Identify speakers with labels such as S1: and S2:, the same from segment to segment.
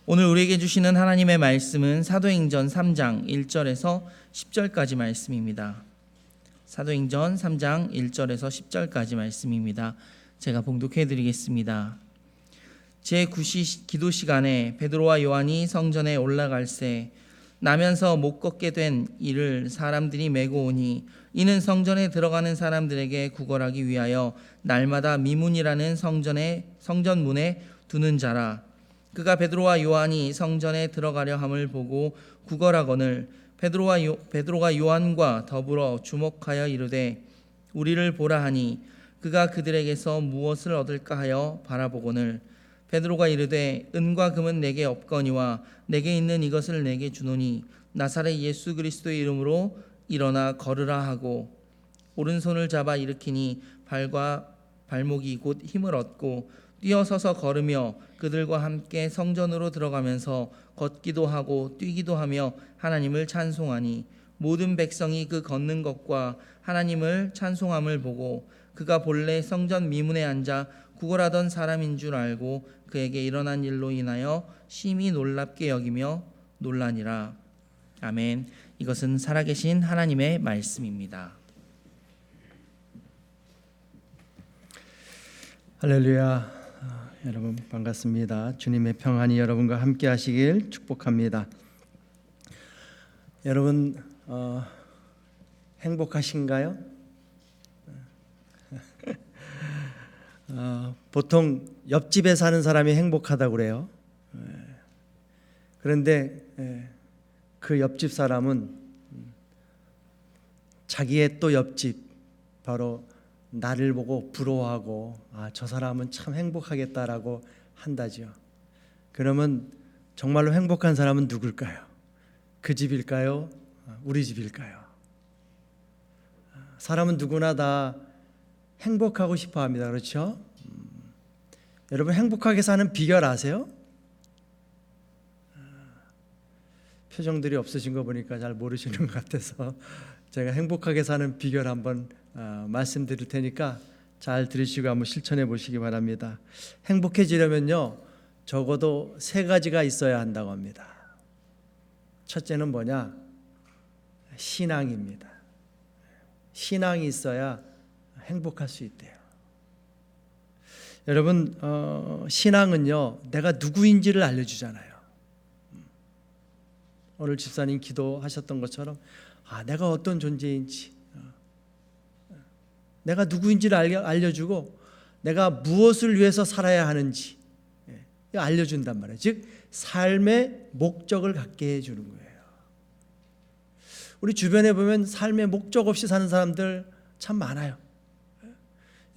S1: 오늘 우리에게 주시는 하나님의 말씀은 사도행전 3장 1절에서 10절까지 말씀입니다. 사도행전 3장 1절에서 10절까지 말씀입니다. 제가 봉독해 드리겠습니다. 제9시 기도 시간에 베드로와 요한이 성전에 올라갈새 나면서 못 걷게 된 이를 사람들이 메고 오니 이는 성전에 들어가는 사람들에게 구걸하기 위하여 날마다 미문이라는 성전문에 두는 자라. 그가 베드로와 요한이 성전에 들어가려 함을 보고 구걸하거늘 베드로가 요한과 더불어 주목하여 이르되 우리를 보라 하니 그가 그들에게서 무엇을 얻을까 하여 바라보거늘 베드로가 이르되 은과 금은 내게 없거니와 내게 있는 이것을 내게 주노니 나사렛 예수 그리스도의 이름으로 일어나 걸으라 하고 오른손을 잡아 일으키니 발과 발목이 곧 힘을 얻고 뛰어서서 걸으며 그들과 함께 성전으로 들어가면서 걷기도 하고 뛰기도 하며 하나님을 찬송하니 모든 백성이 그 걷는 것과 하나님을 찬송함을 보고 그가 본래 성전 미문에 앉아 구걸하던 사람인 줄 알고 그에게 일어난 일로 인하여 심히 놀랍게 여기며 놀라니라. 아멘. 이것은 살아계신 하나님의 말씀입니다.
S2: 할렐루야. 여러분 반갑습니다. 주님의 평안이 여러분과 함께 하시길 축복합니다. 여러분 행복하신가요? 보통 옆집에 사는 사람이 행복하다고 그래요. 그런데 그 옆집 사람은 자기의 또 옆집 바로 나를 보고 부러워하고 저 사람은 참 행복하겠다라고 한다죠. 그러면 정말로 행복한 사람은 누굴까요? 그 집일까요? 우리 집일까요? 사람은 누구나 다 행복하고 싶어 합니다. 그렇죠? 여러분 행복하게 사는 비결 아세요? 표정들이 없으신 거 보니까 잘 모르시는 것 같아서 제가 행복하게 사는 비결 한번 말씀드릴 테니까 잘 들으시고 한번 실천해 보시기 바랍니다. 행복해지려면요 적어도 3가지가 있어야 한다고 합니다. 첫째는 뭐냐? 신앙입니다. 신앙이 있어야 행복할 수 있대요. 여러분 신앙은요 내가 누구인지를 알려주잖아요. 오늘 집사님 기도하셨던 것처럼 내가 어떤 존재인지 내가 누구인지를 알려주고 내가 무엇을 위해서 살아야 하는지 알려준단 말이에요. 즉 삶의 목적을 갖게 해주는 거예요. 우리 주변에 보면 삶의 목적 없이 사는 사람들 참 많아요.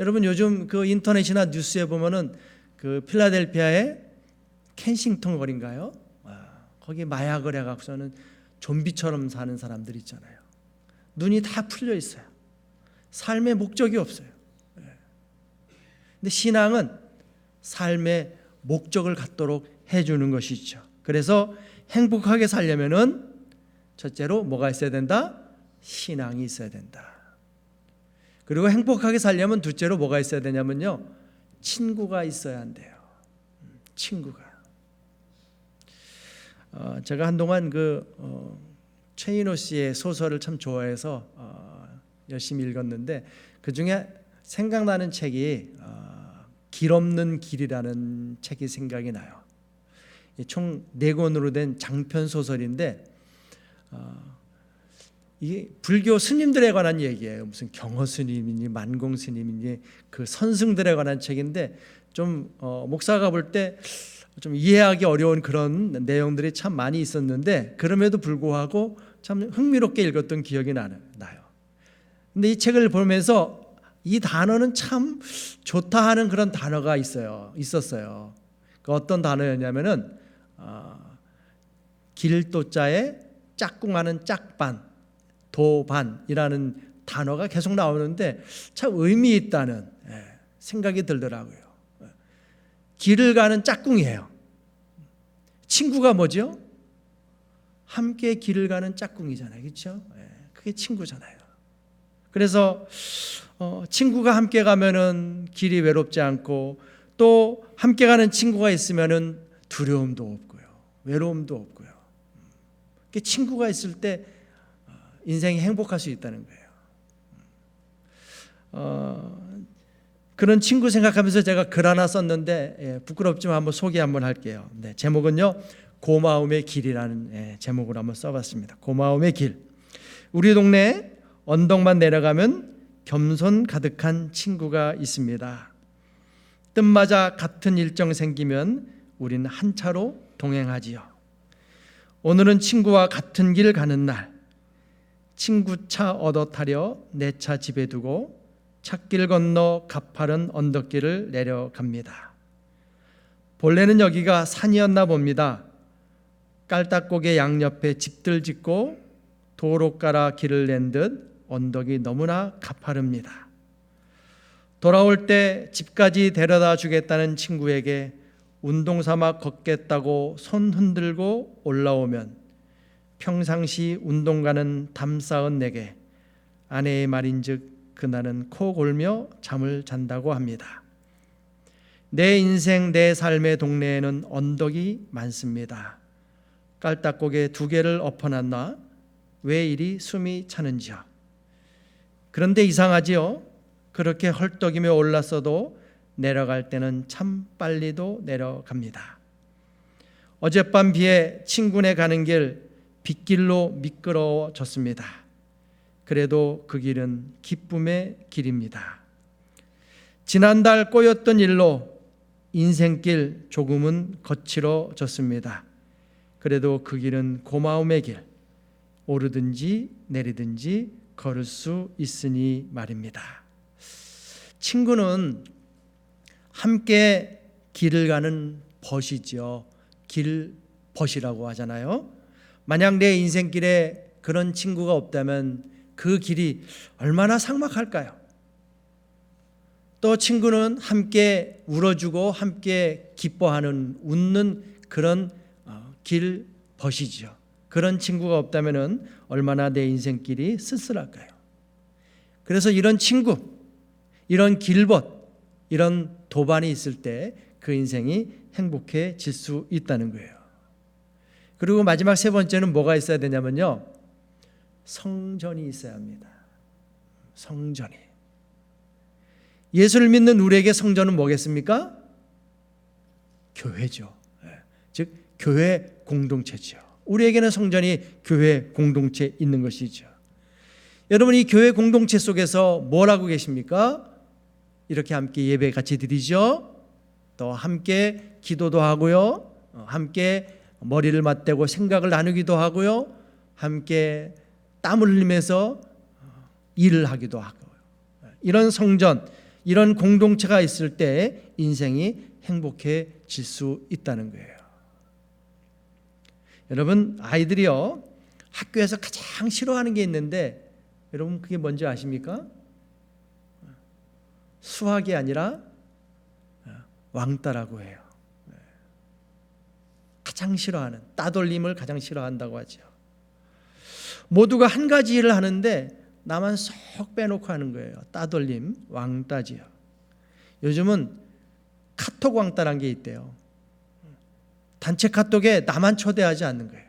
S2: 여러분 요즘 그 인터넷이나 뉴스에 보면은 그 필라델피아의 켄싱턴 거리인가요? 거기 마약을 해갖고서는 좀비처럼 사는 사람들 있잖아요. 눈이 다 풀려 있어요. 삶의 목적이 없어요. 근데 신앙은 삶의 목적을 갖도록 해주는 것이죠. 그래서 행복하게 살려면은 첫째로 뭐가 있어야 된다? 신앙이 있어야 된다. 그리고 행복하게 살려면 둘째로 뭐가 있어야 되냐면요 친구가 있어야 한대요. 친구가. 제가 한동안 최인호 씨의 소설을 참 좋아해서 열심히 읽었는데 그 중에 생각나는 책이 길 없는 길이라는 책이 생각이 나요. 총 4권으로 된 장편 소설인데 이게 불교 스님들에 관한 얘기예요. 무슨 경허 스님이니 만공 스님이니 그 선승들에 관한 책인데 좀 목사가 볼 때 좀 이해하기 어려운 그런 내용들이 참 많이 있었는데 그럼에도 불구하고 참 흥미롭게 읽었던 기억이 나요. 근데 이 책을 보면서 이 단어는 참 좋다 하는 그런 단어가 있었어요. 그 어떤 단어였냐면은 길도자에 짝꿍하는 짝반, 도반이라는 단어가 계속 나오는데 참 의미 있다는 생각이 들더라고요. 길을 가는 짝꿍이에요. 친구가 뭐죠? 함께 길을 가는 짝꿍이잖아요. 그렇죠? 그게 친구잖아요. 그래서 친구가 함께 가면은 길이 외롭지 않고 또 함께 가는 친구가 있으면은 두려움도 없고요. 외로움도 없고요. 친구가 있을 때 인생이 행복할 수 있다는 거예요. 그런 친구 생각하면서 제가 글 하나 썼는데 부끄럽지만 한번 소개 한번 할게요. 네, 제목은요, 고마움의 길이라는 제목으로 한번 써봤습니다. 고마움의 길. 우리 동네 언덕만 내려가면 겸손 가득한 친구가 있습니다. 뜻맞아 같은 일정 생기면 우린 한 차로 동행하지요. 오늘은 친구와 같은 길 가는 날, 친구 차 얻어 타려 내 차 집에 두고 찻길 건너 가파른 언덕길을 내려갑니다. 본래는 여기가 산이었나 봅니다. 깔딱고개 양옆에 집들 짓고 도로 깔아 길을 낸 듯 언덕이 너무나 가파릅니다. 돌아올 때 집까지 데려다 주겠다는 친구에게 운동 삼아 걷겠다고 손 흔들고 올라오면 평상시 운동 가는 담 쌓은 내게 아내의 말인즉 그날은 코 골며 잠을 잔다고 합니다. 내 인생 내 삶의 동네에는 언덕이 많습니다. 깔딱고개 두 개를 엎어놨나 왜 이리 숨이 차는지요. 그런데 이상하지요. 그렇게 헐떡이며 올랐어도 내려갈 때는 참 빨리도 내려갑니다. 어젯밤 비에 친구네 가는 길 빗길로 미끄러워졌습니다. 그래도 그 길은 기쁨의 길입니다. 지난달 꼬였던 일로 인생길 조금은 거칠어졌습니다. 그래도 그 길은 고마움의 길, 오르든지 내리든지 걸을 수 있으니 말입니다. 친구는 함께 길을 가는 벗이죠. 길벗이라고 하잖아요. 만약 내 인생길에 그런 친구가 없다면 그 길이 얼마나 삭막할까요? 또 친구는 함께 울어주고 함께 기뻐하는 웃는 그런 길벗이죠. 그런 친구가 없다면 얼마나 내 인생길이 쓸쓸할까요? 그래서 이런 친구, 이런 길벗, 이런 도반이 있을 때 그 인생이 행복해질 수 있다는 거예요. 그리고 마지막 세 번째는 뭐가 있어야 되냐면요, 성전이 있어야 합니다. 성전이. 예수를 믿는 우리에게 성전은 뭐겠습니까? 교회죠. 즉 교회 공동체죠. 우리에게는 성전이 교회 공동체에 있는 것이죠. 여러분, 이 교회 공동체 속에서 뭘 하고 계십니까? 이렇게 함께 예배 같이 드리죠. 또 함께 기도도 하고요. 함께 머리를 맞대고 생각을 나누기도 하고요. 함께 땀을 흘리면서 일을 하기도 하고요. 이런 성전, 이런 공동체가 있을 때 인생이 행복해질 수 있다는 거예요. 여러분, 아이들이요, 학교에서 가장 싫어하는 게 있는데 여러분 그게 뭔지 아십니까? 수학이 아니라 왕따라고 해요. 가장 싫어하는, 따돌림을 가장 싫어한다고 하죠. 모두가 한 가지 일을 하는데 나만 쏙 빼놓고 하는 거예요. 따돌림, 왕따지요. 요즘은 카톡 왕따란 게 있대요. 단체 카톡에 나만 초대하지 않는 거예요.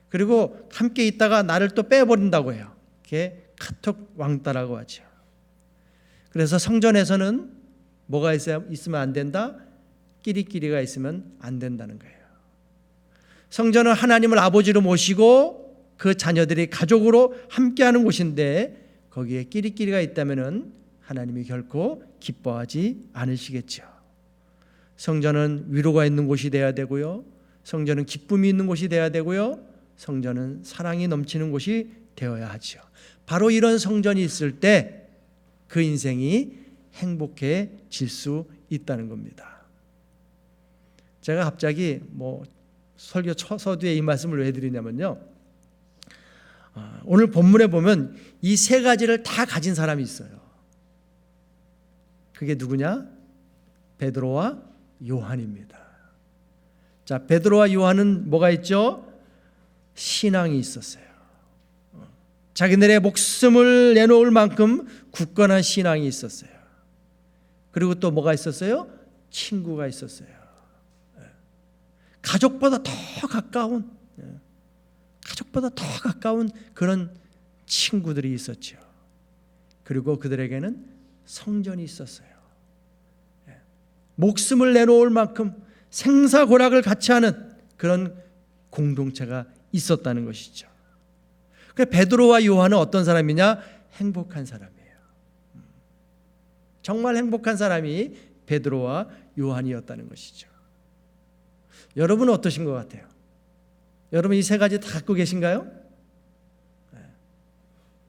S2: 그리고 함께 있다가 나를 또 빼버린다고 해요. 그게 카톡 왕따라고 하죠. 그래서 성전에서는 뭐가 있으면 안 된다? 끼리끼리가 있으면 안 된다는 거예요. 성전은 하나님을 아버지로 모시고 그 자녀들이 가족으로 함께하는 곳인데 거기에 끼리끼리가 있다면 하나님이 결코 기뻐하지 않으시겠죠. 성전은 위로가 있는 곳이 되어야 되고요. 성전은 기쁨이 있는 곳이 되어야 되고요. 성전은 사랑이 넘치는 곳이 되어야 하죠. 바로 이런 성전이 있을 때 그 인생이 행복해질 수 있다는 겁니다. 제가 갑자기 설교 서두에 이 말씀을 왜 드리냐면요, 오늘 본문에 보면 이 세 가지를 다 가진 사람이 있어요. 그게 누구냐? 베드로와 요한입니다. 자, 베드로와 요한은 뭐가 있죠? 신앙이 있었어요. 자기들의 목숨을 내놓을 만큼 굳건한 신앙이 있었어요. 그리고 또 뭐가 있었어요? 친구가 있었어요. 가족보다 더 가까운 그런 친구들이 있었죠. 그리고 그들에게는 성전이 있었어요. 목숨을 내놓을 만큼 생사고락을 같이 하는 그런 공동체가 있었다는 것이죠. 베드로와 요한은 어떤 사람이냐? 행복한 사람이에요. 정말 행복한 사람이 베드로와 요한이었다는 것이죠. 여러분은 어떠신 것 같아요? 여러분 이 세 가지 다 갖고 계신가요?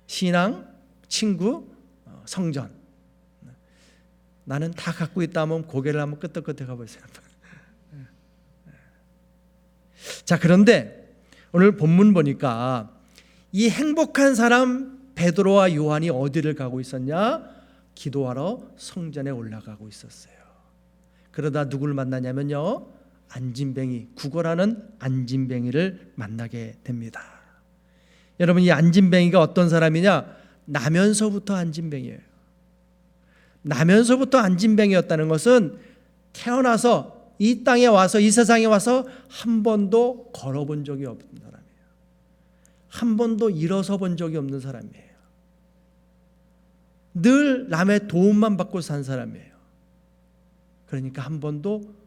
S2: 신앙, 친구, 성전. 나는 다 갖고 있다 하면 고개를 한번 끄덕끄덕 해보세요. 자, 그런데 오늘 본문 보니까 이 행복한 사람 베드로와 요한이 어디를 가고 있었냐? 기도하러 성전에 올라가고 있었어요. 그러다 누구를 만나냐면요, 안진뱅이, 구걸하는 안진뱅이를 만나게 됩니다. 여러분, 이 안진뱅이가 어떤 사람이냐? 나면서부터 안진뱅이에요. 나면서부터 안진뱅이였다는 것은 태어나서 이 땅에 와서, 이 세상에 와서 한 번도 걸어본 적이 없는 사람이에요. 한 번도 일어서 본 적이 없는 사람이에요. 늘 남의 도움만 받고 산 사람이에요. 그러니까 한 번도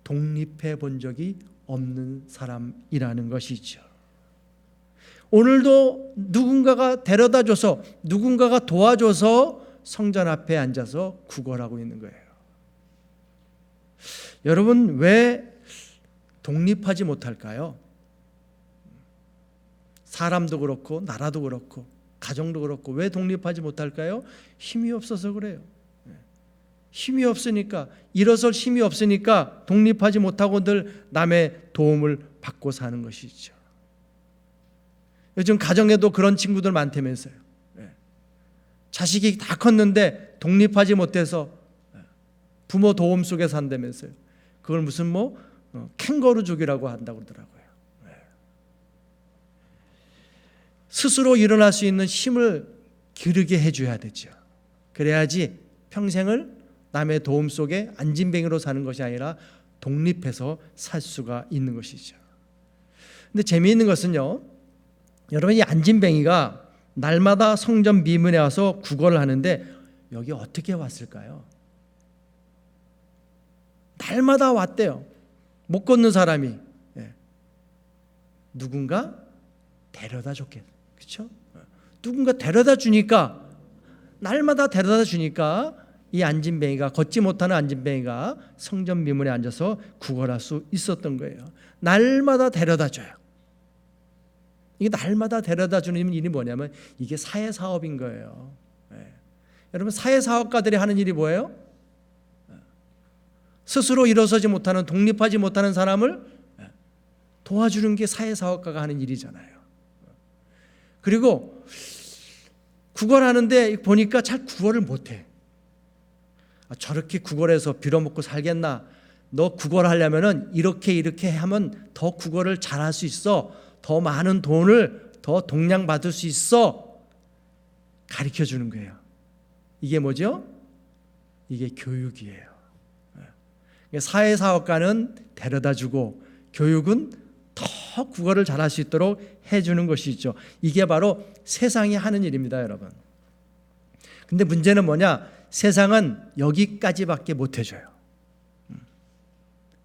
S2: 독립해 본 적이 없는 사람이라는 것이죠. 오늘도 누군가가 데려다줘서, 누군가가 도와줘서 성전 앞에 앉아서 구걸하고 있는 거예요. 여러분, 왜 독립하지 못할까요? 사람도 그렇고 나라도 그렇고 가정도 그렇고 왜 독립하지 못할까요? 힘이 없어서 그래요. 힘이 없으니까, 일어설 힘이 없으니까 독립하지 못하고 늘 남의 도움을 받고 사는 것이죠. 요즘 가정에도 그런 친구들 많다면서요. 자식이 다 컸는데 독립하지 못해서 부모 도움 속에 산다면서요. 그걸 무슨 캥거루족이라고 한다고 그러더라고요. 스스로 일어날 수 있는 힘을 기르게 해줘야 되죠. 그래야지 평생을 남의 도움 속에 안진뱅이로 사는 것이 아니라 독립해서 살 수가 있는 것이죠. 근데 재미있는 것은요, 여러분, 이 안진뱅이가 날마다 성전 미문에 와서 구걸을 하는데 여기 어떻게 왔을까요? 날마다 왔대요. 못 걷는 사람이. 누군가 데려다 줬겠죠. 그렇죠? 누군가 데려다 주니까, 날마다 데려다 주니까 이 안진뱅이가, 걷지 못하는 안진뱅이가 성전 미문에 앉아서 구걸할 수 있었던 거예요. 날마다 데려다 줘요. 이게 날마다 데려다 주는 일이 뭐냐면 이게 사회사업인 거예요. 여러분, 사회사업가들이 하는 일이 뭐예요? 스스로 일어서지 못하는, 독립하지 못하는 사람을 도와주는 게 사회사업가가 하는 일이잖아요. 그리고 구걸하는데 보니까 잘 구걸을 못해. 저렇게 구걸해서 빌어먹고 살겠나? 너 구걸하려면은 이렇게 하면 더 구걸을 잘할 수 있어. 더 많은 돈을 더 동량받을 수 있어. 가르쳐 주는 거예요. 이게 뭐죠? 이게 교육이에요. 사회사업가는 데려다 주고 교육은 더 국어를 잘할 수 있도록 해주는 것이죠. 이게 바로 세상이 하는 일입니다, 여러분. 근데 문제는 뭐냐? 세상은 여기까지밖에 못 해줘요.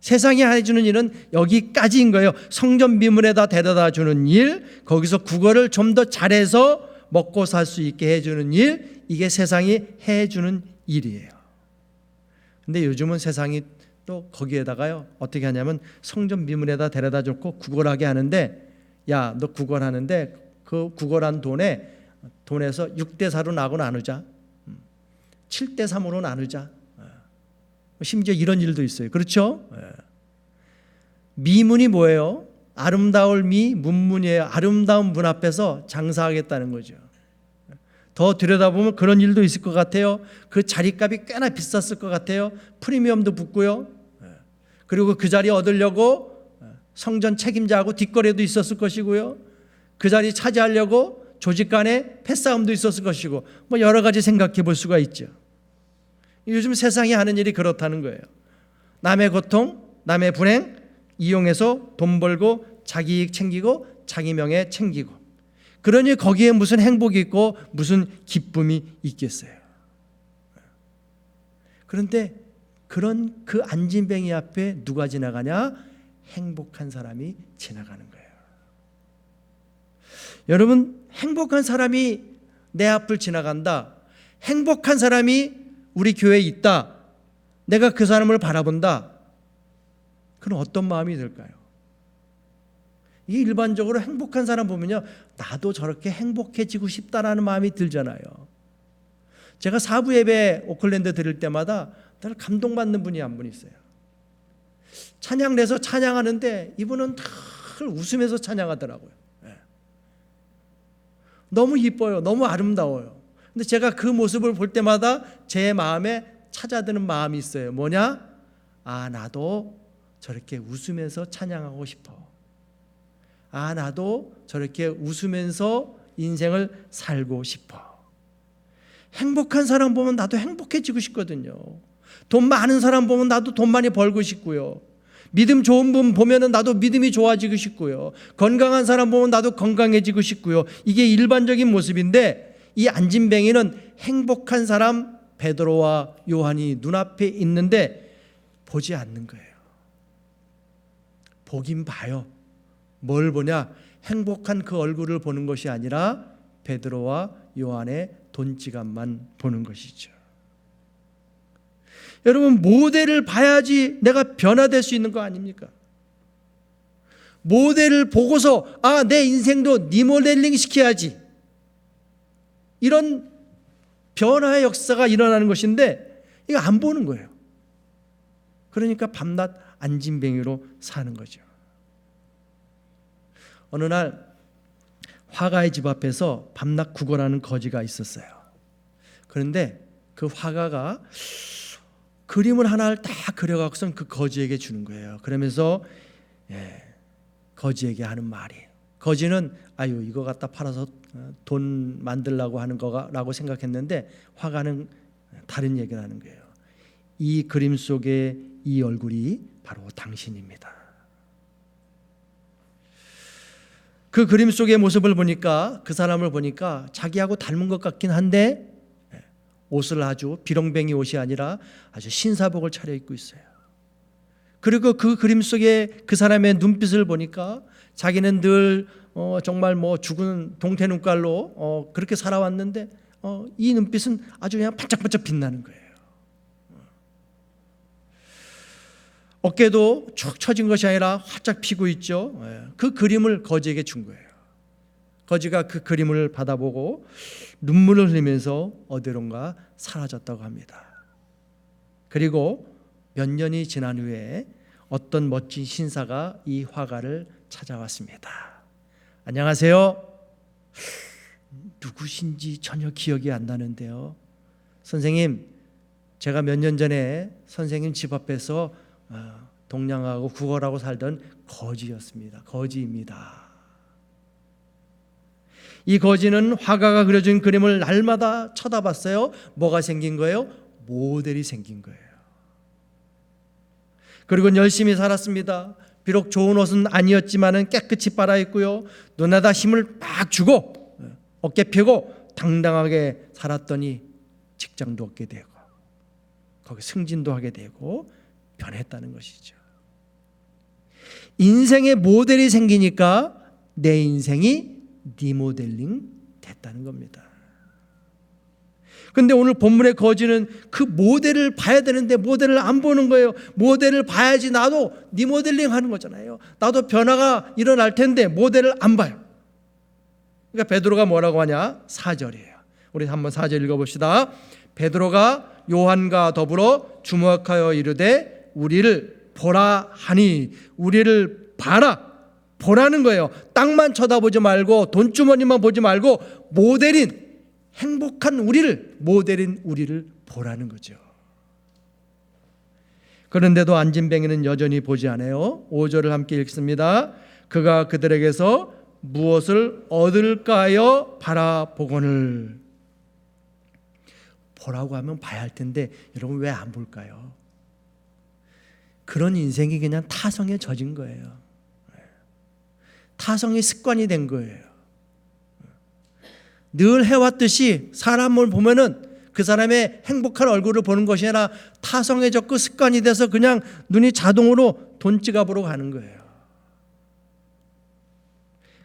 S2: 세상이 해주는 일은 여기까지인 거예요. 성전 미문에다 데려다 주는 일, 거기서 국어를 좀 더 잘해서 먹고 살 수 있게 해주는 일, 이게 세상이 해주는 일이에요. 근데 요즘은 세상이 또 거기에다가요, 어떻게 하냐면 성전 미문에다 데려다 줬고 구걸하게 하는데, 야, 너 구걸하는데 그 구걸한 돈에서 6대4로 나누자, 7대3으로 나누자. 심지어 이런 일도 있어요. 그렇죠? 미문이 뭐예요? 아름다울 미, 문문이에요. 아름다운 문 앞에서 장사하겠다는 거죠. 더 들여다보면 그런 일도 있을 것 같아요. 그 자리값이 꽤나 비쌌을 것 같아요. 프리미엄도 붙고요. 그리고 그 자리 얻으려고 성전 책임자하고 뒷거래도 있었을 것이고요. 그 자리 차지하려고 조직 간에 패싸움도 있었을 것이고, 뭐 여러 가지 생각해 볼 수가 있죠. 요즘 세상이 하는 일이 그렇다는 거예요. 남의 고통, 남의 불행 이용해서 돈 벌고 자기 이익 챙기고 자기 명예 챙기고, 그러니 거기에 무슨 행복이 있고 무슨 기쁨이 있겠어요. 그런데 그런 그 안진뱅이 앞에 누가 지나가냐? 행복한 사람이 지나가는 거예요. 여러분, 행복한 사람이 내 앞을 지나간다. 행복한 사람이 우리 교회에 있다. 내가 그 사람을 바라본다. 그럼 어떤 마음이 들까요? 이게 일반적으로 행복한 사람 보면요, 나도 저렇게 행복해지고 싶다라는 마음이 들잖아요. 제가 사부 예배 오클랜드 드릴 때마다 늘 감동받는 분이 한 분 있어요. 찬양 내서 찬양하는데 이분은 늘 웃으면서 찬양하더라고요. 너무 이뻐요. 너무 아름다워요. 근데 제가 그 모습을 볼 때마다 제 마음에 찾아드는 마음이 있어요. 뭐냐? 아, 나도 저렇게 웃으면서 찬양하고 싶어. 아, 나도 저렇게 웃으면서 인생을 살고 싶어. 행복한 사람 보면 나도 행복해지고 싶거든요. 돈 많은 사람 보면 나도 돈 많이 벌고 싶고요. 믿음 좋은 분 보면 나도 믿음이 좋아지고 싶고요. 건강한 사람 보면 나도 건강해지고 싶고요. 이게 일반적인 모습인데, 이 안진뱅이는 행복한 사람 베드로와 요한이 눈앞에 있는데 보지 않는 거예요. 보긴 봐요. 뭘 보냐? 행복한 그 얼굴을 보는 것이 아니라 베드로와 요한의 돈지갑만 보는 것이죠. 여러분, 모델을 봐야지 내가 변화될 수 있는 거 아닙니까? 모델을 보고서 아, 내 인생도 리모델링 시켜야지, 이런 변화의 역사가 일어나는 것인데 이거 안 보는 거예요. 그러니까 밤낮 안진뱅이로 사는 거죠. 어느 날 화가의 집 앞에서 밤낮 구걸하는 거지가 있었어요. 그런데 그 화가가 그림을 하나를 딱 그려갖고선 그 거지에게 주는 거예요. 그러면서 거지에게 하는 말이, 거지는 아유, 이거 갖다 팔아서 돈 만들려고 하는 거라고 생각했는데, 화가는 다른 얘기를 하는 거예요. 이 그림 속에 이 얼굴이 바로 당신입니다. 그 그림 속의 모습을 보니까, 그 사람을 보니까 자기하고 닮은 것 같긴 한데 옷을 아주 비렁뱅이 옷이 아니라 아주 신사복을 차려입고 있어요. 그리고 그 그림 속에 그 사람의 눈빛을 보니까 자기는 늘 정말 뭐 죽은 동태 눈깔로 그렇게 살아왔는데 이 눈빛은 아주 그냥 반짝반짝 빛나는 거예요. 어깨도 축 처진 것이 아니라 활짝 피고 있죠. 그 그림을 거지에게 준 거예요. 거지가 그 그림을 받아보고 눈물을 흘리면서 어디론가 사라졌다고 합니다. 그리고 몇 년이 지난 후에 어떤 멋진 신사가 이 화가를 찾아왔습니다. 안녕하세요. 누구신지 전혀 기억이 안 나는데요. 선생님, 제가 몇 년 전에 선생님 집 앞에서 동냥하고 구걸하고 살던 거지였습니다. 거지입니다. 이 거지는 화가가 그려준 그림을 날마다 쳐다봤어요. 뭐가 생긴 거예요? 모델이 생긴 거예요. 그리고 열심히 살았습니다. 비록 좋은 옷은 아니었지만 깨끗이 빨아입고요, 눈에다 힘을 막 주고 어깨 펴고 당당하게 살았더니 직장도 얻게 되고 거기 승진도 하게 되고 변했다는 것이죠. 인생의 모델이 생기니까 내 인생이 리모델링 됐다는 겁니다. 그런데 오늘 본문의 거지는 그 모델을 봐야 되는데 모델을 안 보는 거예요. 모델을 봐야지 나도 리모델링 하는 거잖아요. 나도 변화가 일어날 텐데 모델을 안 봐요. 그러니까 베드로가 뭐라고 하냐? 4절이에요. 우리 한번 4절 읽어봅시다. 베드로가 요한과 더불어 주목하여 이르되 우리를 보라 하니, 우리를 봐라, 보라는 거예요. 땅만 쳐다보지 말고 돈주머니만 보지 말고 모델인 행복한 우리를, 모델인 우리를 보라는 거죠. 그런데도 안진뱅이는 여전히 보지 않아요. 5절을 함께 읽습니다. 그가 그들에게서 무엇을 얻을까 하여 바라보거늘. 보라고 하면 봐야 할 텐데 여러분 왜 안 볼까요? 그런 인생이 그냥 타성에 젖은 거예요. 타성이 습관이 된 거예요. 늘 해왔듯이 사람을 보면은 그 사람의 행복한 얼굴을 보는 것이 아니라 타성에 젖고 습관이 돼서 그냥 눈이 자동으로 돈 지갑으로 가는 거예요.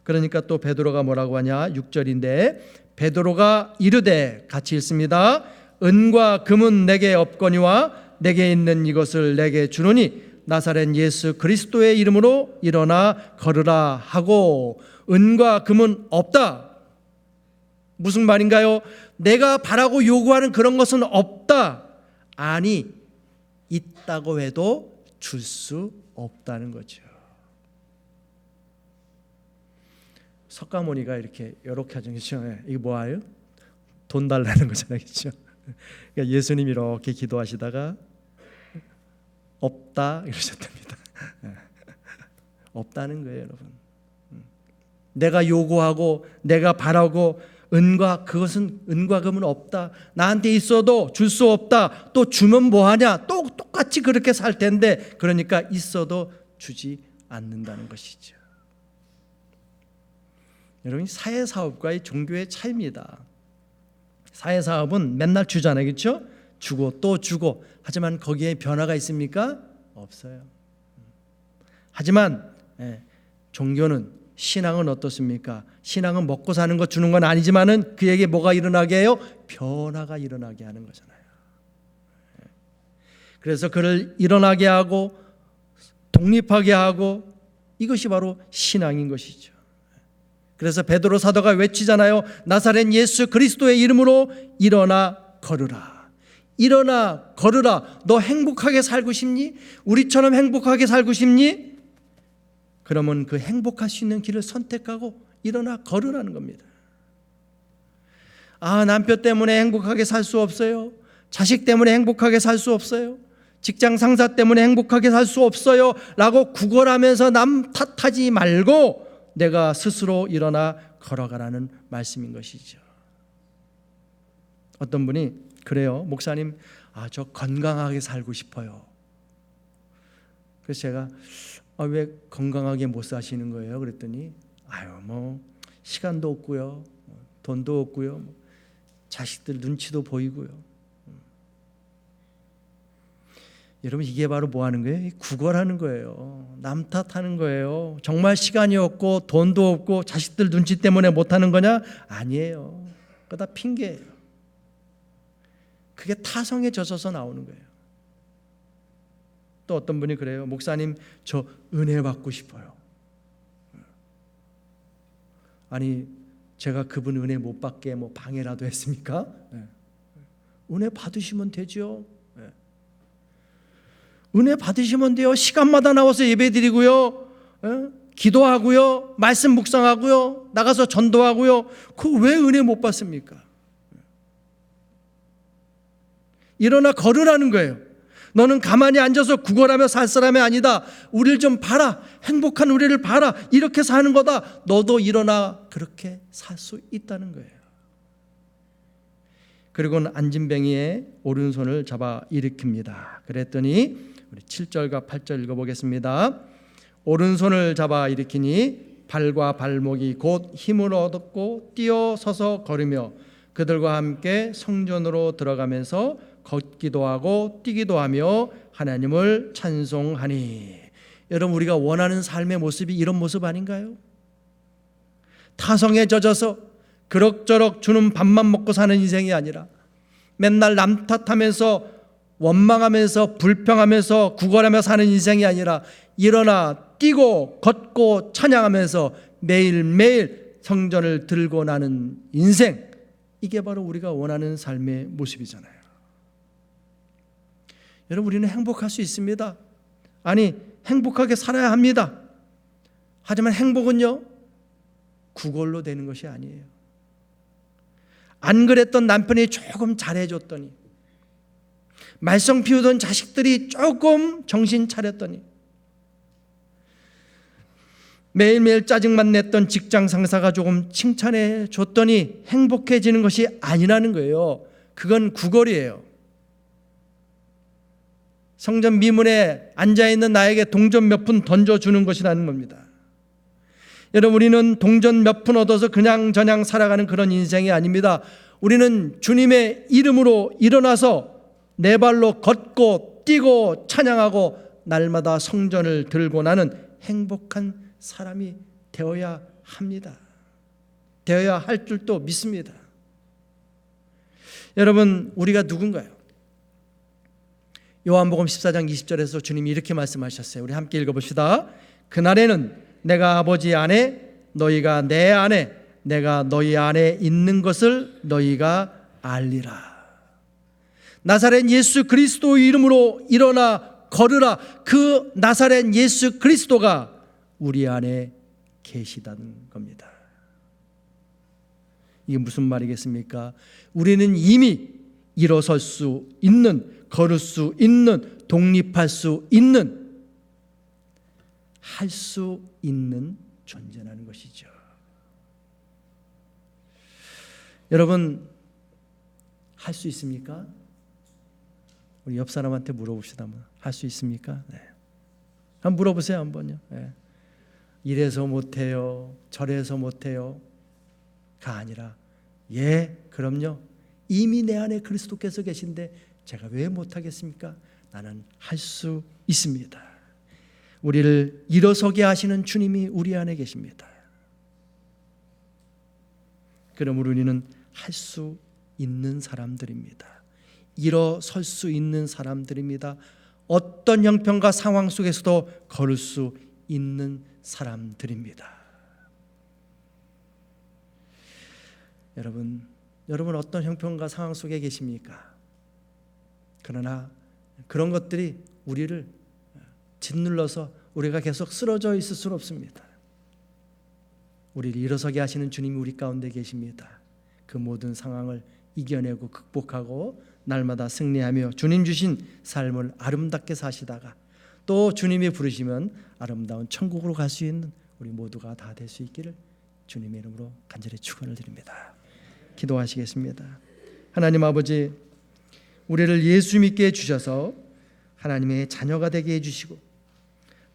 S2: 그러니까 또 베드로가 뭐라고 하냐? 6절인데 베드로가 이르되, 같이 읽습니다. 은과 금은 내게 없거니와 내게 있는 이것을 내게 주노니 나사렛 예수 그리스도의 이름으로 일어나 걸으라 하고. 은과 금은 없다. 무슨 말인가요? 내가 바라고 요구하는 그런 것은 없다. 아니, 있다고 해도 줄 수 없다는 거죠. 석가모니가 이렇게 하죠. 이게 뭐예요? 돈 달라는 거잖아요, 그렇죠? 그러니까 예수님이 이렇게 기도하시다가 없다 이러셨답니다. 없다는 거예요, 여러분. 내가 요구하고 내가 바라고 그것은 은과 금은 없다. 나한테 있어도 줄 수 없다. 또 주면 뭐하냐? 또 똑같이 그렇게 살 텐데, 그러니까 있어도 주지 않는다는 것이죠. 여러분, 사회사업과의 종교의 차이입니다. 사회사업은 맨날 주잖아요, 그렇죠? 주고 또 주고. 하지만 거기에 변화가 있습니까? 없어요. 하지만 종교는, 신앙은 어떻습니까? 신앙은 먹고 사는 것 주는 건 아니지만은 그에게 뭐가 일어나게 해요? 변화가 일어나게 하는 거잖아요. 그래서 그를 일어나게 하고 독립하게 하고, 이것이 바로 신앙인 것이죠. 그래서 베드로 사도가 외치잖아요. 나사렛 예수 그리스도의 이름으로 일어나 걸으라. 일어나 걸으라. 너 행복하게 살고 싶니? 우리처럼 행복하게 살고 싶니? 그러면 그 행복할 수 있는 길을 선택하고 일어나 걸으라는 겁니다. 남편 때문에 행복하게 살 수 없어요. 자식 때문에 행복하게 살 수 없어요. 직장 상사 때문에 행복하게 살 수 없어요 라고 구걸하면서 남 탓하지 말고 내가 스스로 일어나 걸어가라는 말씀인 것이죠. 어떤 분이 그래요. 목사님, 저 건강하게 살고 싶어요. 그래서 제가 왜 건강하게 못 사시는 거예요? 그랬더니 시간도 없고요, 돈도 없고요, 자식들 눈치도 보이고요. 여러분, 이게 바로 뭐 하는 거예요? 구걸하는 거예요. 남 탓하는 거예요. 정말 시간이 없고 돈도 없고 자식들 눈치 때문에 못하는 거냐? 아니에요. 그거 다 핑계예요. 그게 타성에 젖어서 나오는 거예요. 또 어떤 분이 그래요. 목사님, 저 은혜 받고 싶어요. 아니, 제가 그분 은혜 못 받게 방해라도 했습니까? 은혜 받으시면 되죠. 은혜 받으시면 돼요. 시간마다 나와서 예배드리고요, 기도하고요, 말씀 묵상하고요, 나가서 전도하고요. 그거 왜 은혜 못 받습니까? 일어나 걸으라는 거예요. 너는 가만히 앉아서 구걸하며 살 사람이 아니다. 우리를 좀 봐라. 행복한 우리를 봐라. 이렇게 사는 거다. 너도 일어나 그렇게 살 수 있다는 거예요. 그리고는 안진뱅이의 오른손을 잡아 일으킵니다. 그랬더니 우리 7절과 8절 읽어보겠습니다. 오른손을 잡아 일으키니 발과 발목이 곧 힘을 얻고 뛰어 서서 걸으며 그들과 함께 성전으로 들어가면서 걷기도 하고 뛰기도 하며 하나님을 찬송하니. 여러분, 우리가 원하는 삶의 모습이 이런 모습 아닌가요? 타성에 젖어서 그럭저럭 주는 밥만 먹고 사는 인생이 아니라 맨날 남 탓하면서 원망하면서 불평하면서 구걸하며 사는 인생이 아니라 일어나 뛰고 걷고 찬양하면서 매일매일 성전을 들고 나는 인생, 이게 바로 우리가 원하는 삶의 모습이잖아요. 여러분, 우리는 행복할 수 있습니다. 아니, 행복하게 살아야 합니다. 하지만 행복은요, 구걸로 되는 것이 아니에요. 안 그랬던 남편이 조금 잘해줬더니, 말썽 피우던 자식들이 조금 정신 차렸더니, 매일매일 짜증만 냈던 직장 상사가 조금 칭찬해 줬더니 행복해지는 것이 아니라는 거예요. 그건 구걸이에요. 성전 미문에 앉아있는 나에게 동전 몇 푼 던져주는 것이라는 겁니다. 여러분, 우리는 동전 몇 푼 얻어서 그냥저냥 살아가는 그런 인생이 아닙니다. 우리는 주님의 이름으로 일어나서 내 발로 걷고 뛰고 찬양하고 날마다 성전을 들고 나는 행복한 사람이 되어야 합니다. 되어야 할 줄도 믿습니다. 여러분, 우리가 누군가요? 요한복음 14장 20절에서 주님이 이렇게 말씀하셨어요. 우리 함께 읽어봅시다. 그날에는 내가 아버지 안에, 너희가 내 안에, 내가 너희 안에 있는 것을 너희가 알리라. 나사렛 예수 그리스도의 이름으로 일어나 걸으라. 그 나사렛 예수 그리스도가 우리 안에 계시다는 겁니다. 이게 무슨 말이겠습니까? 우리는 이미 일어설 수 있는, 걸을 수 있는, 독립할 수 있는, 할 수 있는 존재라는 것이죠. 여러분, 할 수 있습니까? 우리 옆 사람한테 물어봅시다. 할 수 있습니까? 네. 한번 물어보세요. 한번요. 네. 이래서 못해요, 저래서 못해요 가 아니라, 예, 그럼요. 이미 내 안에 그리스도께서 계신데 제가 왜 못하겠습니까? 나는 할 수 있습니다. 우리를 일어서게 하시는 주님이 우리 안에 계십니다. 그러므로 우리는 할 수 있는 사람들입니다. 일어설 수 있는 사람들입니다. 어떤 형편과 상황 속에서도 걸을 수 있는 사람들입니다. 여러분 어떤 형편과 상황 속에 계십니까? 그러나 그런 것들이 우리를 짓눌러서 우리가 계속 쓰러져 있을 수는 없습니다. 우리를 일어서게 하시는 주님이 우리 가운데 계십니다. 그 모든 상황을 이겨내고 극복하고 날마다 승리하며 주님 주신 삶을 아름답게 사시다가 또 주님이 부르시면 아름다운 천국으로 갈 수 있는 우리 모두가 다 될 수 있기를 주님의 이름으로 간절히 축원을 드립니다. 기도하시겠습니다. 하나님 아버지, 우리를 예수 믿게 해주셔서 하나님의 자녀가 되게 해주시고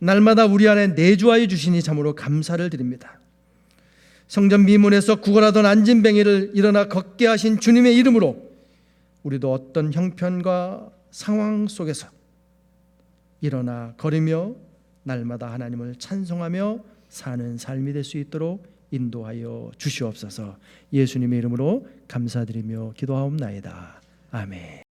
S2: 날마다 우리 안에 내주하여 주시니 참으로 감사를 드립니다. 성전 미문에서 구걸하던 안진뱅이를 일어나 걷게 하신 주님의 이름으로 우리도 어떤 형편과 상황 속에서 일어나 걸으며 날마다 하나님을 찬송하며 사는 삶이 될 수 있도록 인도하여 주시옵소서. 예수님의 이름으로 감사드리며 기도하옵나이다. 아멘.